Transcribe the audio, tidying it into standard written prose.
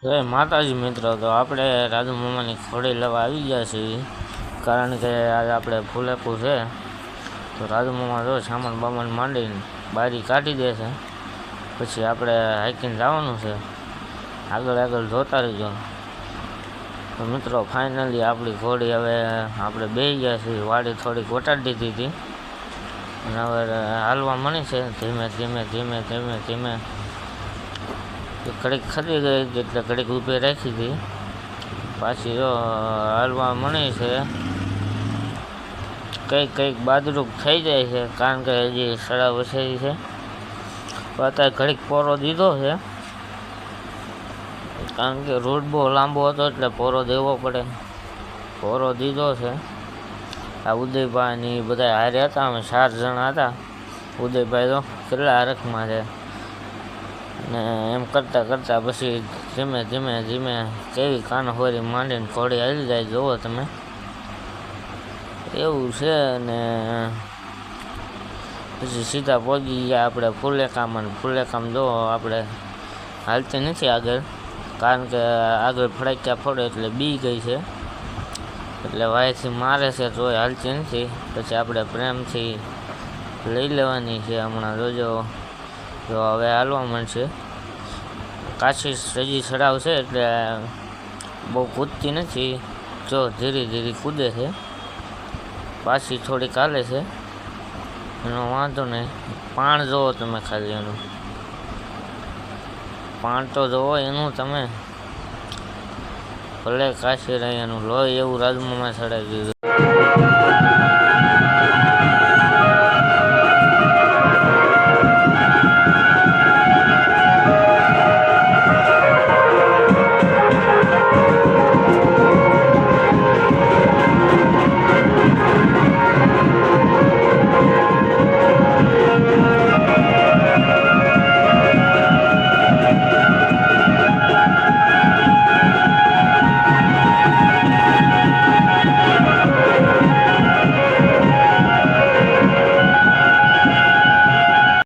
જય માતાજી મિત્રો, તો આપણે રાજુ મામાની ખોડી લેવા આવી ગયા છીએ, કારણ કે આજે આપણે ફૂલેકું છે. તો રાજુ મામા જો સામાન બામાન માંડીને બારી કાઢી દે છે, પછી આપણે હાઈકીને જવાનું છે. આગળ આગળ જોતા રહીજો. તો મિત્રો ફાઇનલી આપણી ઘોડી હવે આપણે બેસી ગયા છીએ. વાડી થોડીક વટાડી દીધી હતી અને હવે હાલવા મળી છે ધીમે ધીમે ધીમે ધીમે ધીમે. ઘડીક ખરી ગઈ એટલે ઘડીક ઊભી રાખી હતી, પાછી જો હાલવા મળી છે. કંઈક બાદરૂપ થઈ જાય છે, કારણ કે હજી સડા વસેરી છે. અત્યારે ઘડીક પોરો દીધો છે, કારણ કે રોડ બહુ લાંબો હતો એટલે પોરો દેવો પડે. પોરો દીધો છે. આ ઉદયભાઈ ની બધા હારે હતા, અમે 4 જણા હતા. ઉદયભાઈ તો કેટલા હરખમાં છે. ને એમ કરતાં કરતાં પછી ધીમે ધીમે ધીમે કેવી કાનહોરી માંડીને ઘોડી હાલી જાય જુઓ તમે, એવું છે. ને પછી સીધા પહોંચી ગયા આપણે ફૂલેકામ જો આપણે હાલતી નથી આગળ, કારણ કે આગળ ફડાક્યા ફોડે એટલે બી ગઈ છે, એટલે વાયથી મારે છે તોય હાલતી નથી. પછી આપણે પ્રેમથી લઈ લેવાની છે. હમણાં જોજો, જો હવે હાલવા મળશે. કાશી હજી ચડાવશે એટલે બહુ કૂદતી નથી, જો ધીરે ધીરે કૂદે છે. પાછી થોડીક હાલે છે, એનો વાંધો નહીં. પાણ જોવો તમે, ખાલી એનું પાણ તો જોવો એનું તમે. ભલે કાશી રહી, એનું લોહી એવું રાજમામાં ચડાવી દીધું.